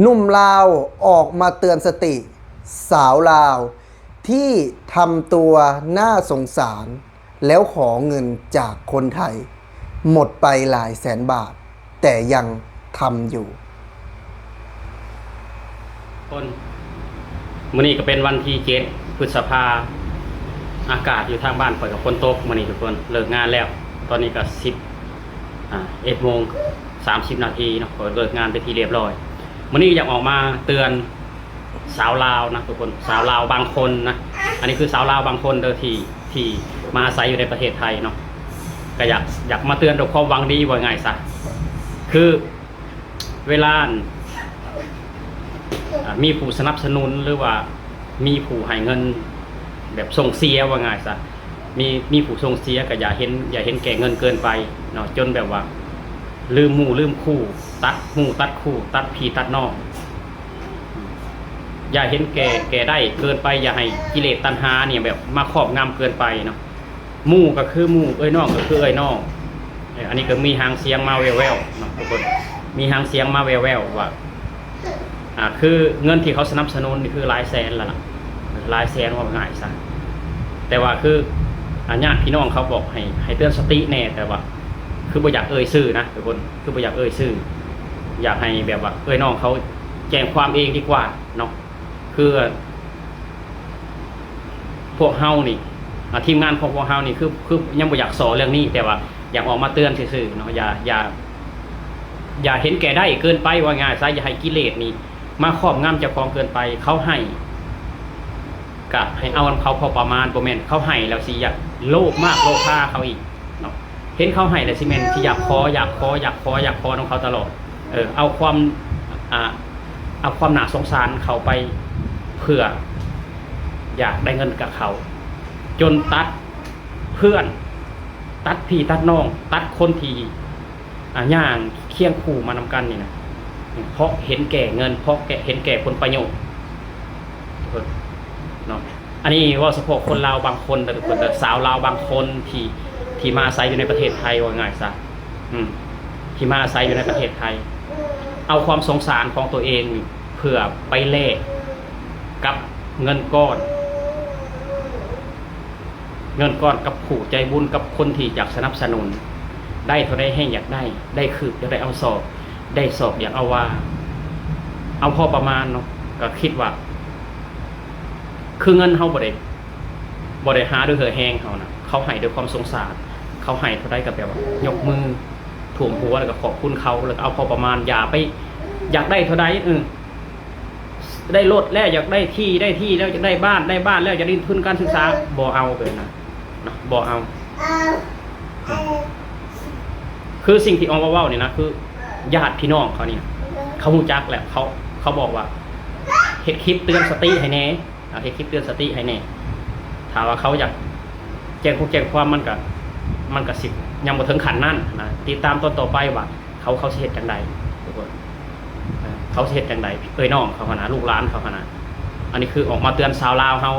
หนุ่มลาวออกมาเตือนสติสาวลาวที่ทำตัวน่าสงสารแล้วขอเงินจากคนไทยหมดไปหลายแสนบาทแต่ยังทำอยู่คนมื้อนี้ก็เป็นวันที่7 พฤษภาอากาศอยู่ทางบ้านฝนกับฝนตกมื้อนี้ทุกคนเลิกงานแล้วตอนนี้ก็11:30 นาทีเนาะเลิกงานไปที่เรียบร้อยมื้อนี้อยากออกมาเตือนสาวลาวนะทุกคนสาวลาวบางคนนะอันนี้คือสาวลาวบางคนเด้อที่มาอาศัยอยู่ในประเทศไทยเนาะก็อยากมาเตือนด้วยความหวังดีว่าง่ายซะคือเวลามีผู้สนับสนุนหรือว่ามีผู้ให้เงินแบบส่งเสียว่าง่ายซะมีผู้ส่งเสียก็อย่าเห็นแก่เงินเกินไปเนาะจนแบบว่าลืมหมู่ลืมคู่ตัดหมู่ตัดคู่ตัดพี่ตัดน้องอย่าเห็นแก่ได้เกินไปอย่าให้กิเลสตัณหาเนี่ยแบบมาครอบงำเกินไปเนาะหมู่ก็คือหมู่เอ้ยน้องก็คือเอ้ยน้องอันนี้ก็มีหางเสียงมาแว่วๆเนาะทุกคนมีหางเสียงมาแว่วๆว่าคือเงินที่เขาสนับสนุนนี่คือหลายแสนแล้วล่ะหลายแสนว่าง่ายซะแต่ว่าคือญาติพี่น้องเขาบอกให้เตือนสติแน่แต่ว่าคือบ่อยากเอ่ยชื่อนะทุกคนคือบ่อยากเอ่ยชื่ออยากให้แบบว่าเอ้ยน้องเขาแจ้งความเองดีกว่าเนาะคือพวกเฮานี่ทีมงานของพวกเฮานี่คือยังบ่อยากสอนเรื่องนี้แต่ว่าอยากออกมาเตือนซื่อๆเนาะอย่าเห็นแก่ได้เกินไปว่าง่ายซะอย่าให้กิเลสนี่มาครอบงำเจ้าของเกินไปเขาให้กะให้เอาเขาพอประมาณบ่แม่นเขาให้แล้วสิอยากโลภมากโลภาเขาอีกเนาะเห็นเขาให้แล้วสิแม่นสิอยากขอของเขาตลอดเอาความหนาสงสารเขาไปเพื่ออยากได้เงินกับเขาจนตัดเพื่อนตัดพี่ตัดน้องตัดคนที่ย่างเคียงคู่มานำกันนี่นะเพราะเห็นแก่เงินเพราะเห็นแก่ผลประโยชน์เนาะอันนี้ว่าเฉพาะคนลาวบางคนแต่สาวลาวบางคนที่มาอาศัยอยู่ในประเทศไทยว่าง่ายซะที่มาอาศัยอยู่ในประเทศไทยเอาความสงสารของตัวเองเพื่อไปแลกกับเงินก้อนกับผู้ใจบุญกับคนที่อยากสนับสนุนได้เท่าได้ให้อยากได้คืออยากได้เอาสอบได้สอบอยากเอาว่าเอาพอประมาณเนาะก็คิดว่าคือเงินเขาบ่ได้หาด้วยเหือแห้งเขานะเขาให้ด้วยความสงสารเขาให้เท่าได้กับแบบว่ายกมือถ่วงหัวแล้วก็ขอบคุณเขาแล้วเอาพอประมาณอย่าไปอยากได้เท่าใดได้รถแล้วอยากได้ที่แล้วอยากได้บ้านแล้วอยากได้ทุนการศึกษาบ่เอาเลยนะบ่เอาคือสิ่งที่ออกมาเว้านี่นะคือญาติพี่น้องเขาเนี่ยเขาฮู้จักแหละเขาบอกว่าเฮ็ดคลิปเตือนสติให้แน่เฮ็ดคลิปเตือนสติให้แน่ถ้าว่าเขาอยากแจ้งความมันก็สิยังบ่ถึงขั้นนั้นนะติดตามตอนต่อไปว่าเขาสิเฮ็ดจังได๋ทุกคนเขาสิเฮ็ดจังได๋เอ้ยน้องเขาขนาดลูกหลานเขาขนาดอันนี้คือออกมาเตือนชาวลาวเฮา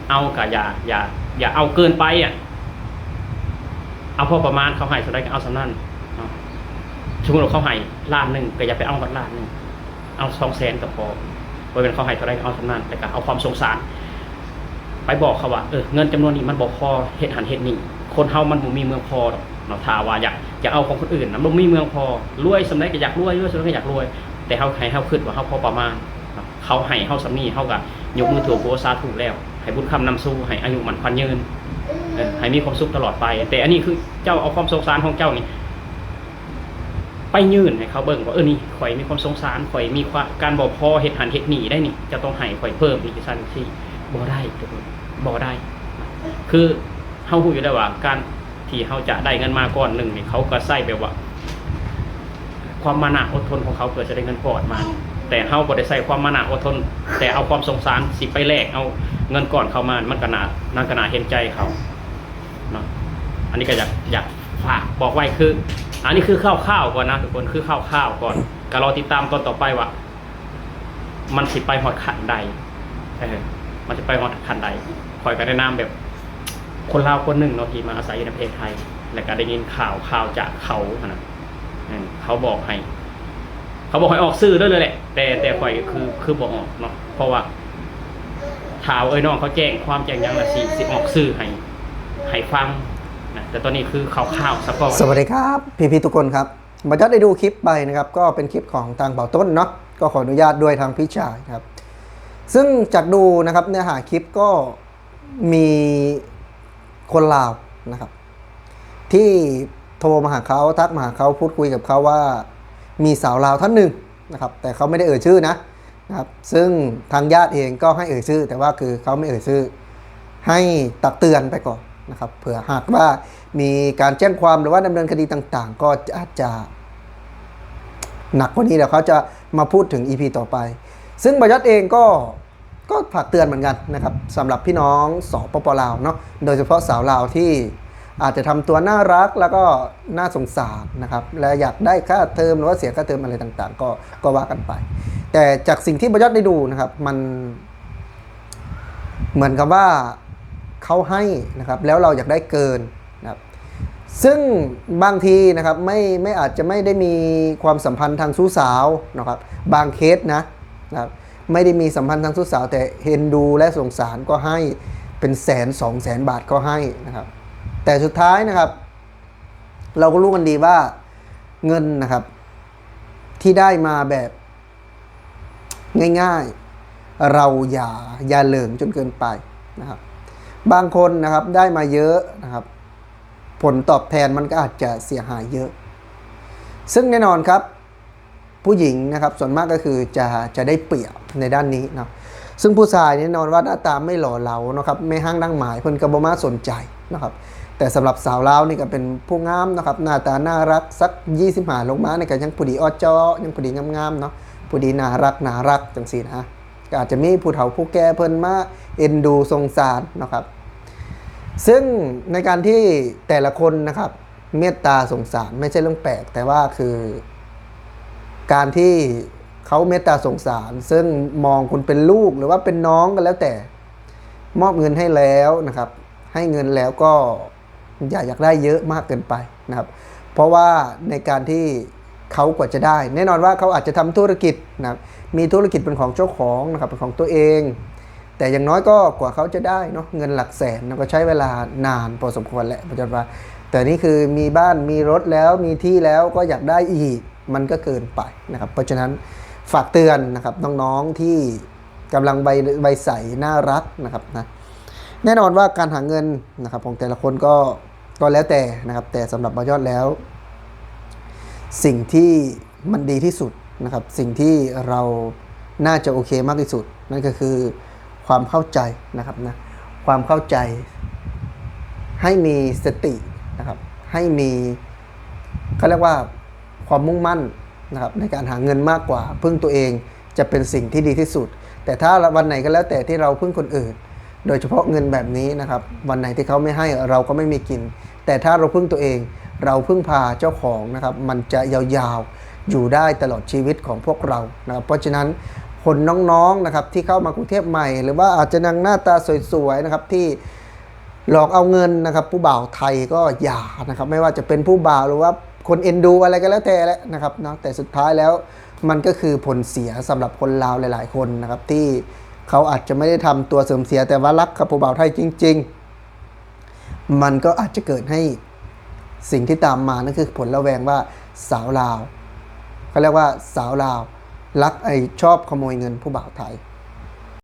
เอาก็อย่าเอาเกินไปเอาพอประมาณเขาให้เท่าใดก็เอาสำนั้นสมมุติว่าเขาให้1,000,000ก็อย่าไปเอาบัด1,000,000เอา200,000ก็พอบ่เป็นเขาให้เท่าใดก็เอาสำนั้นแต่ก็เอาความสงสารไปบอกเขาว่าเงินจำนวนนี้มันบ่พอเฮ็ดหันเฮ็ดนี่คนเฮามันบ่มีเมืองพอดอกเนาะถ้าว่าอยากเอาของคนอื่นนะบ่มีเมืองพอรวยสำใดก็อยากรวยสำใดก็อยากรวยแต่เฮาให้เฮาคิดว่าเฮาพอประมาณเขาให้เฮาสำนี้เฮาก็ยกมือถือโพสาธุแล้วให้บุญคำนำสู่ให้อายุมั่นขวัญยืนให้มีความสุขตลอดไปแต่อันนี้คือเจ้าเอาความสงสารของเจ้านี่ไปยื่นให้เขาเบิ่งว่านี่ข่อยมีความสงสารข่อยมีการบ่พอเฮ็ดหันเฮ็ดนี่ได้นี่จะต้องให้ข่อยเพิ่มอีกซั่นซี่บ่ได้ทุกคนบ่ได้คือเฮาฮู้อยู่แล้วว่าการที่เฮาจะได้เงินมาก้อนนึงนี่เขาก็ใช้แบบว่าความมานะอดทนของเขาเพื่อจะได้เงินก้อนมาแต่เฮาบ่ได้ใช้ความมานะอดทนแต่เอาความสงสารสิไปแลกเอาเงินก้อนเข้ามามันก็น่าเห็นใจเขาเนาะอันนี้ก็อยากฝากบอกไว้คืออันนี้คือคร่าวๆก่อนนะทุกคนคือคร่าวๆก่อนก็รอติดตามตอนต่อไปว่ามันสิไปฮอดขั้นใดมันจะไปฮอดขั้นใดคอยก็ได้นำแบบคนลาวคนหนึ่งเนาะที่มาอาศัยอยู่ในประเทศไทยแล้วก็ได้ยินข่าวจากเขานะเขาบอกให้ เขาบอกให้ออกซื้อด้วยเลยแหละแต่ข่อยคือบอกออกเนาะเพราะว่าถาวน้องเขาแจ้งความแจ้งยังละสิออกซื้อให้ฟังนะแต่ตอนนี้คือข่าวๆสะก่อน สวัสดีครับพี่ๆทุกคนครับมาจัดได้ดูคลิปไปนะครับก็เป็นคลิปของทางเป่าต้นเนาะก็ขออนุญาตด้วยทางพี่ชายครับซึ่งจากดูนะครับเนื้อหาคลิปก็มีคนลาวนะครับที่โทรมาหาเขาทักมาหาเขาพูดคุยกับเขาว่ามีสาวลาวท่านหนึ่งนะครับแต่เขาไม่ได้เอ่ยชื่อนะครับซึ่งทางญาติเองก็ให้เอ่ยชื่อแต่ว่าคือเขาไม่เอ่ยชื่อให้ตักเตือนไปก่อนนะครับเผื่อหากว่ามีการแจ้งความหรือว่าดำเนินคดีต่างๆก็อาจจะหนักกว่านี้เดี๋ยวเขาจะมาพูดถึง EP ต่อไปซึ่งบรรยัตเองก็ฝากเตือนเหมือนกันนะครับสำหรับพี่น้องสปปลาวเนาะโดยเฉพาะสาวลาวที่อาจจะทำตัวน่ารักแล้วก็น่าสงสารนะครับและอยากได้ค่าเทอมหรือว่าเสียค่าเทอมอะไรต่างๆก็ว่ากันไปแต่จากสิ่งที่บรรยัตได้ดูนะครับมันเหมือนกับว่าเขาให้นะครับแล้วเราอยากได้เกินนะครับซึ่งบางทีนะครับไม่อาจจะไม่ได้มีความสัมพันธ์ทางชู้สาวนะครับบางเคสนะครับไม่ได้มีสัมพันธ์ทางชู้สาวแต่เห็นดูและสงสารก็ให้เป็น100,000-200,000 บาทก็ให้นะครับแต่สุดท้ายนะครับเราก็รู้กันดีว่าเงินนะครับที่ได้มาแบบง่ายๆเราอย่าเหลิงจนเกินไปนะครับบางคนนะครับได้มาเยอะนะครับผลตอบแทนมันก็อาจจะเสียหายเยอะซึ่งแน่นอนครับผู้หญิงนะครับส่วนมากก็คือจะได้เปรียบในด้านนี้นะซึ่งผู้ชายแน่นอนว่าหน้าตาไม่หล่อเหลานะครับไม่ห้างดังหมายเพิ่นก็บ่มาสนใจนะครับแต่สำหรับสาวลาวนี่ก็เป็นผู้งามนะครับหน้าตาน่ารักสัก25ลงมาเนี่ยก็ยังผู้ดีอ้อจ้อยังผู้ดีงามๆเนาะผู้ดีน่ารักจังซี่นะก็อาจจะมีผู้เฒ่าผู้แก่เพิ่นมาเอ็นดูสงสารนะครับซึ่งในการที่แต่ละคนนะครับเมตตาสงสารไม่ใช่เรื่องแปลกแต่ว่าคือการที่เขาเมตตาสงสารซึ่งมองคุณเป็นลูกหรือว่าเป็นน้องกันแล้วแต่มอบเงินให้แล้วนะครับให้เงินแล้วก็อยากได้เยอะมากเกินไปนะครับเพราะว่าในการที่เขากว่าจะได้แน่นอนว่าเขาอาจจะทำธุรกิจนะครับมีธุรกิจเป็นของเจ้าของนะครับเป็นของตัวเองแต่อย่างน้อยก็กว่าเขาจะได้เนาะเงินหลักแสนก็ใช้เวลานานพอสมควรแหละปัจจุบันแต่นี่คือมีบ้านมีรถแล้วมีที่แล้วก็อยากได้อีกมันก็เกินไปนะครับเพราะฉะนั้นฝากเตือนนะครับน้องๆที่กำลังใบใสน่ารักนะครับนะแน่นอนว่าการหาเงินนะครับของแต่ละคนก็แล้วแต่นะครับแต่สำหรับบยอดแล้วสิ่งที่มันดีที่สุดนะครับสิ่งที่เราน่าจะโอเคมากที่สุดนั่นก็คือความเข้าใจนะครับนะความเข้าใจให้มีสตินะครับให้มีเขาเรียกว่าความมุ่งมั่นนะครับในการหาเงินมากกว่าพึ่งตัวเองจะเป็นสิ่งที่ดีที่สุดแต่ถ้าวันไหนก็แล้วแต่ที่เราพึ่งคนอื่นโดยเฉพาะเงินแบบนี้นะครับวันไหนที่เขาไม่ให้เราก็ไม่มีกินแต่ถ้าเราพึ่งตัวเองเราพึ่งพาเจ้าของนะครับมันจะยาวๆอยู่ได้ตลอดชีวิตของพวกเรานะครับเพราะฉะนั้นคนน้องๆนะครับที่เข้ามากรุงเทพใหม่หรือว่าอาจจะนางหน้าตาสวยๆนะครับที่หลอกเอาเงินนะครับผู้บ่าวไทยก็อย่านะครับไม่ว่าจะเป็นผู้บ่าวหรือว่าคนเอ็นดูอะไรก็แล้วแต่แหละนะครับนะแต่สุดท้ายแล้วมันก็คือผลเสียสำหรับคนลาวหลายๆคนนะครับที่เขาอาจจะไม่ได้ทำตัวเสริมเสียแต่ว่ารักกับผู้บ่าวไทยจริงๆมันก็อาจจะเกิดให้สิ่งที่ตามมานั่นคือผลระแวงว่าสาวลาวเขาเรียกว่าสาวลาวรักชอบขโมยเงินผู้บ่าวไทย